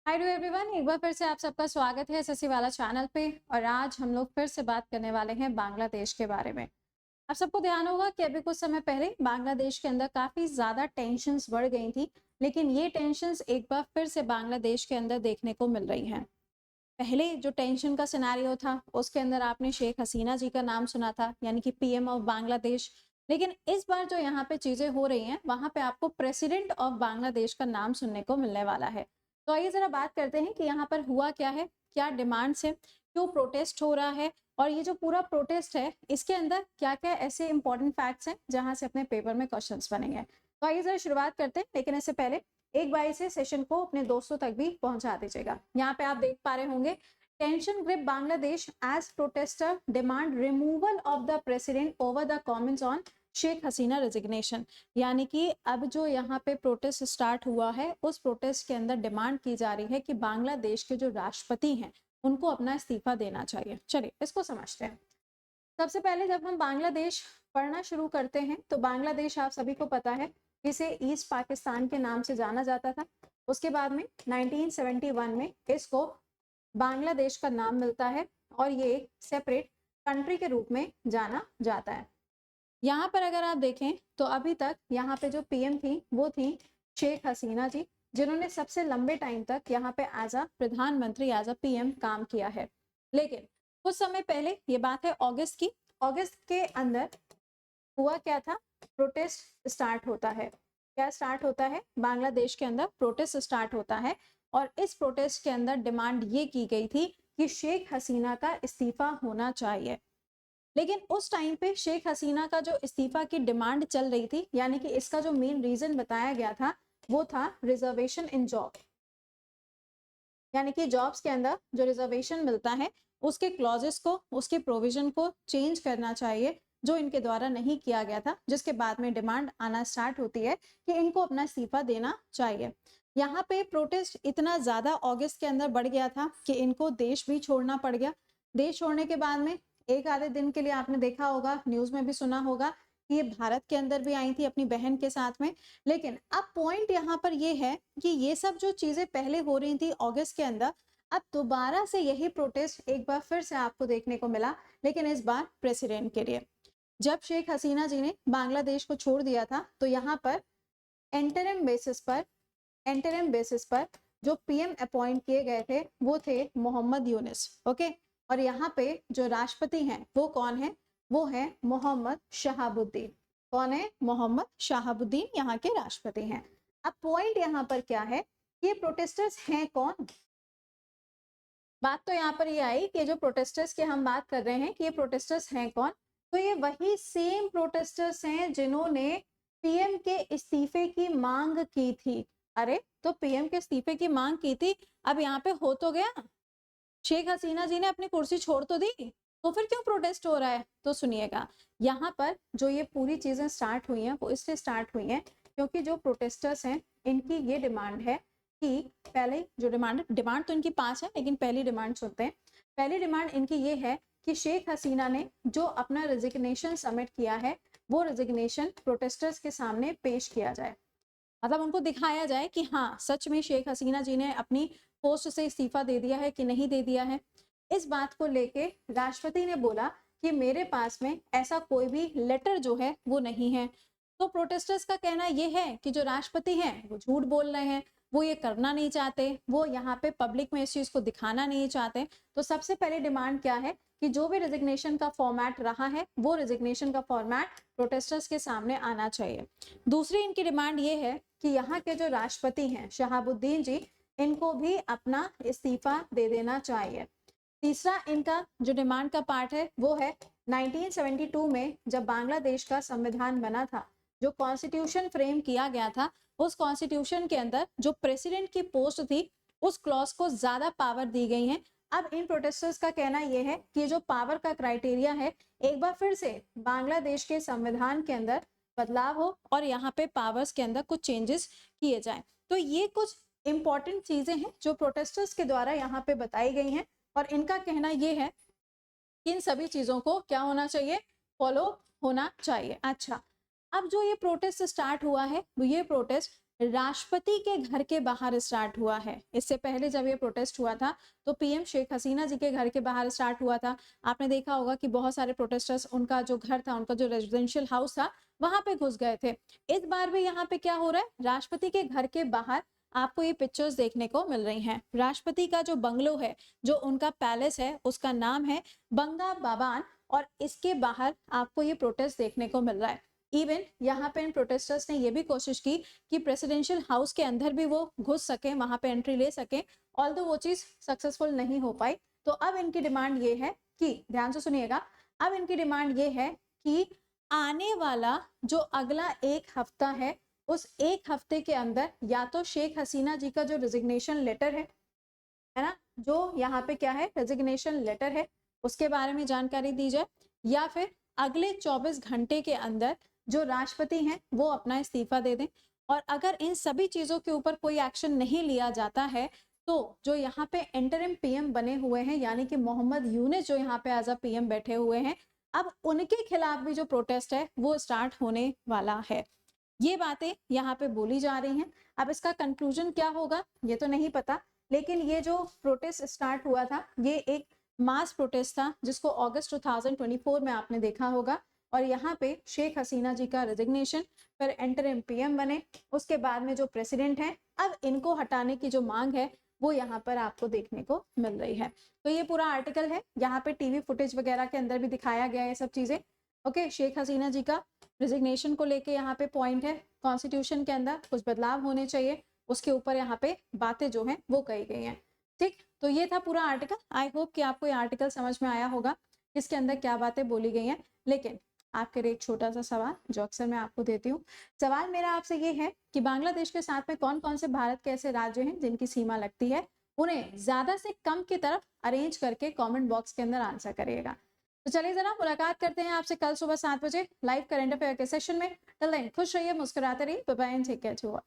Hi to everyone, एक बार फिर से आप सबका स्वागत है एसएससी वाला चैनल पे। और आज हम लोग फिर से बात करने वाले हैं बांग्लादेश के बारे में। आप सबको ध्यान होगा कि अभी कुछ समय पहले बांग्लादेश के अंदर काफी ज्यादा टेंशन्स बढ़ गई थी, लेकिन ये टेंशन्स एक बार फिर से बांग्लादेश के अंदर देखने को मिल रही हैं। पहले जो टेंशन का सिनेरियो था उसके अंदर आपने शेख हसीना जी का नाम सुना था, यानी कि पीएम ऑफ बांग्लादेश। लेकिन इस बार जो यहाँ पे चीजें हो रही हैं वहां पे आपको प्रेसिडेंट ऑफ बांग्लादेश का नाम सुनने को मिलने वाला है। तो आइए जरा बात करते हैं कि यहाँ पर हुआ क्या है, क्या डिमांड्स है, क्यों प्रोटेस्ट हो रहा है, और ये जो पूरा प्रोटेस्ट है इसके अंदर क्या क्या ऐसे इंपॉर्टेंट फैक्ट्स हैं जहां से अपने पेपर में क्वेश्चंस बनेंगे। तो आइए जरा शुरुआत करते हैं, लेकिन इससे पहले एक बार इसे सेशन को अपने दोस्तों तक भी पहुंचा दीजिएगा। यहाँ पे आप देख पा रहे होंगे, tension grip Bangladesh as protester demand removal of the president over the comments on Sheikh Hasina resignation. यानी कि अब जो यहाँ पे प्रोटेस्ट स्टार्ट हुआ है उस प्रोटेस्ट के अंदर डिमांड की जा रही है कि बांग्लादेश के जो राष्ट्रपति हैं उनको अपना इस्तीफा देना चाहिए। चलिए इसको समझते हैं। सबसे पहले जब हम बांग्लादेश पढ़ना शुरू करते हैं तो बांग्लादेश आप सभी को पता है इसे ईस्ट पाकिस्तान के नाम से जाना जाता था। उसके बाद में 1971 में इसको बांग्लादेश का नाम मिलता है और ये एक सेपरेट कंट्री के रूप में जाना जाता है। यहाँ पर अगर आप देखें तो अभी तक यहाँ पे जो पीएम थी वो थी शेख हसीना जी, जिन्होंने सबसे लंबे टाइम तक यहाँ पे एज अ प्रधानमंत्री एज अ पीएम काम किया है। लेकिन कुछ समय पहले, ये बात है अगस्त की, अगस्त के अंदर हुआ क्या था, प्रोटेस्ट स्टार्ट होता है। क्या स्टार्ट होता है? बांग्लादेश के अंदर प्रोटेस्ट स्टार्ट होता है और इस प्रोटेस्ट के अंदर डिमांड ये की गई थी कि शेख हसीना का इस्तीफा होना चाहिए। लेकिन उस टाइम पे शेख हसीना का जो इस्तीफा की डिमांड चल रही थी, यानी कि इसका जो मेन रीजन बताया गया था वो था रिजर्वेशन इन जॉब। यानी कि जॉब्स के अंदर जो रिजर्वेशन मिलता है उसके क्लॉजेस को, उसके प्रोविजन को चेंज करना चाहिए, जो इनके द्वारा नहीं किया गया था, जिसके बाद में डिमांड आना स्टार्ट होती है कि इनको अपना इस्तीफा देना चाहिए। यहाँ पे प्रोटेस्ट इतना ज्यादा अगस्त के अंदर बढ़ गया था कि इनको देश भी छोड़ना पड़ गया। देश छोड़ने के बाद में एक आधे दिन के लिए आपने देखा होगा, न्यूज में भी सुना होगा कि ये भारत के अंदर भी आई थी अपनी बहन के साथ में। लेकिन अब पॉइंट यहाँ पर ये है कि ये सब जो चीजें पहले हो रही थी अगस्त के अंदर, अब दोबारा से यही प्रोटेस्ट एक बार फिर से आपको देखने को मिला, लेकिन इस बार प्रेसिडेंट के लिए। जब शेख हसीना जी ने बांग्लादेश को छोड़ दिया था तो यहाँ पर एंटरिम बेसिस पर जो पीएम अपॉइंट किए गए थे वो थे मोहम्मद यूनिस। ओके, और यहाँ पे जो राष्ट्रपति हैं वो कौन है? वो है मोहम्मद शहाबुद्दीन। कौन है? मोहम्मद शहाबुद्दीन यहाँ के राष्ट्रपति हैं। अब पॉइंट यहाँ पर क्या है, ये प्रोटेस्टर्स हैं कौन? बात तो यहाँ पर ये आई कि जो प्रोटेस्टर्स की हम बात कर रहे हैं कि ये प्रोटेस्टर्स हैं कौन, तो ये वही सेम प्रोटेस्टर्स हैं जिन्होंने पीएम के इस्तीफे की मांग की थी। अरे तो पीएम के इस्तीफे की मांग की थी, अब यहाँ पे हो तो गया, शेख हसीना जी ने अपनी कुर्सी छोड़ तो दी, तो फिर क्यों प्रोटेस्ट हो रहा है? तो सुनिएगा, यहाँ पर जो ये पूरी चीजें स्टार्ट हुई हैं वो इससे स्टार्ट हुई हैं क्योंकि जो प्रोटेस्टर्स हैं इनकी ये डिमांड है कि पहले जो डिमांड तो इनकी 5 है, लेकिन पहली डिमांड सुनते हैं। पहली डिमांड इनकी ये है कि शेख हसीना ने जो अपना रेजिग्नेशन सबमिट किया है वो रेजिग्नेशन प्रोटेस्टर्स के सामने पेश किया जाए। मतलब उनको दिखाया जाए कि हाँ सच में शेख हसीना जी ने अपनी पोस्ट से इस्तीफा दे दिया है कि नहीं दे दिया है। इस बात को लेके राष्ट्रपति ने बोला कि मेरे पास में ऐसा कोई भी लेटर जो है वो नहीं है। तो प्रोटेस्टर्स का कहना ये है कि जो राष्ट्रपति हैं वो झूठ बोल रहे हैं, वो ये करना नहीं चाहते, वो यहाँ पे पब्लिक में इस चीज को दिखाना नहीं चाहते। तो सबसे पहले डिमांड क्या है कि जो भी रेजिग्नेशन का फॉर्मेट रहा है वो रेजिग्नेशन का फॉर्मेट प्रोटेस्टर्स के सामने आना चाहिए। दूसरी इनकी डिमांड ये है कि यहाँ के जो राष्ट्रपति हैं शहाबुद्दीन जी, इनको भी अपना इस्तीफा दे देना चाहिए। तीसरा इनका जो डिमांड का पार्ट है वो है 1972 में जब बांग्लादेश का संविधान बना था, जो कॉन्स्टिट्यूशन फ्रेम किया गया था, उस कॉन्स्टिट्यूशन के अंदर जो प्रेसिडेंट की पोस्ट थी उस क्लॉज को ज्यादा पावर दी गई है। अब इन प्रोटेस्टर्स का कहना यह है कि जो पावर का क्राइटेरिया है एक बार फिर से बांग्लादेश के संविधान के अंदर बदलाव हो और यहाँ पे पावर्स के अंदर कुछ चेंजेस किए जाएं। तो ये कुछ इंपॉर्टेंट चीजें हैं जो प्रोटेस्टर्स के द्वारा यहाँ पे बताई गई हैं और इनका कहना ये है कि इन सभी चीजों को क्या होना चाहिए, फॉलो होना चाहिए। अच्छा, अब जो ये प्रोटेस्ट स्टार्ट हुआ है वो ये प्रोटेस्ट राष्ट्रपति के घर के बाहर स्टार्ट हुआ है। इससे पहले जब ये प्रोटेस्ट हुआ था तो पीएम शेख हसीना जी के घर के बाहर स्टार्ट हुआ था। आपने देखा होगा कि बहुत सारे प्रोटेस्टर्स उनका जो घर था, उनका जो रेजिडेंशियल हाउस था, वहां पे घुस गए थे। इस बार भी यहाँ पे क्या हो रहा है, राष्ट्रपति के घर के बाहर आपको ये पिक्चर्स देखने को मिल रही हैं। राष्ट्रपति का जो बंगलो है, जो उनका पैलेस है, उसका नाम है बंगा बाबान, और इसके बाहर आपको ये प्रोटेस्ट देखने को मिल रहा है। इवन यहाँ पे इन प्रोटेस्टर्स ने ये भी कोशिश की कि प्रेसिडेंशियल हाउस के अंदर भी वो घुस सके, वहां पे एंट्री ले सके, ऑल्दो वो चीज सक्सेसफुल नहीं हो पाई। तो अब इनकी डिमांड ये है कि, ध्यान से सुनिएगा, अब इनकी डिमांड ये है कि आने वाला जो अगला एक हफ्ता है, उस एक हफ्ते के अंदर या तो शेख हसीना जी का जो रिजिग्नेशन लेटर है ना, जो यहाँ पे क्या है, रेजिग्नेशन लेटर है, उसके बारे में जानकारी दी जाए, या फिर अगले 24 घंटे के अंदर जो राष्ट्रपति हैं वो अपना इस्तीफा दे दें। और अगर इन सभी चीजों के ऊपर कोई एक्शन नहीं लिया जाता है तो जो यहाँ पे इंटरिम पीएम बने हुए हैं, यानी कि मोहम्मद यूनिस जो यहाँ पे एज अ पीएम बैठे हुए हैं, अब उनके खिलाफ भी जो प्रोटेस्ट है वो स्टार्ट होने वाला है। ये बातें यहाँ पे बोली जा रही हैं। अब इसका कंक्लूजन क्या होगा ये तो नहीं पता, लेकिन ये जो प्रोटेस्ट स्टार्ट हुआ था ये एक मास प्रोटेस्ट था जिसको अगस्त 2024 में आपने देखा होगा। और यहाँ पे शेख हसीना जी का रेजिग्नेशन, फिर इंटरिम पीएम बने, उसके बाद में जो प्रेसिडेंट है, अब इनको हटाने की जो मांग है वो यहाँ पर आपको देखने को मिल रही है। तो ये पूरा आर्टिकल है, यहाँ पे टीवी फुटेज वगैरह के अंदर भी दिखाया गया है सब चीजें। ओके, शेख हसीना जी का रिजिग्नेशन को लेके यहाँ पे पॉइंट है, कॉन्स्टिट्यूशन के अंदर कुछ बदलाव होने चाहिए, उसके ऊपर यहाँ पे बातें जो हैं वो कही गई हैं। ठीक, तो ये था पूरा आर्टिकल। आई होप कि आपको ये आर्टिकल समझ में आया होगा, इसके अंदर क्या बातें बोली गई हैं। लेकिन आपके लिए एक छोटा सा सवाल जो अक्सर मैं आपको देती हूँ, सवाल मेरा आपसे ये है कि बांग्लादेश के साथ में कौन कौन से भारत के ऐसे राज्य हैं जिनकी सीमा लगती है, उन्हें ज्यादा से कम की तरफ अरेंज करके कमेंट बॉक्स के अंदर आंसर करिएगा। तो चलिए जरा मुलाकात करते हैं आपसे कल सुबह 7 बजे लाइव करंट अफेयर के सेशन में। टिल देन खुश रहिए, मुस्कुराते रहिए, bye bye and take care to all.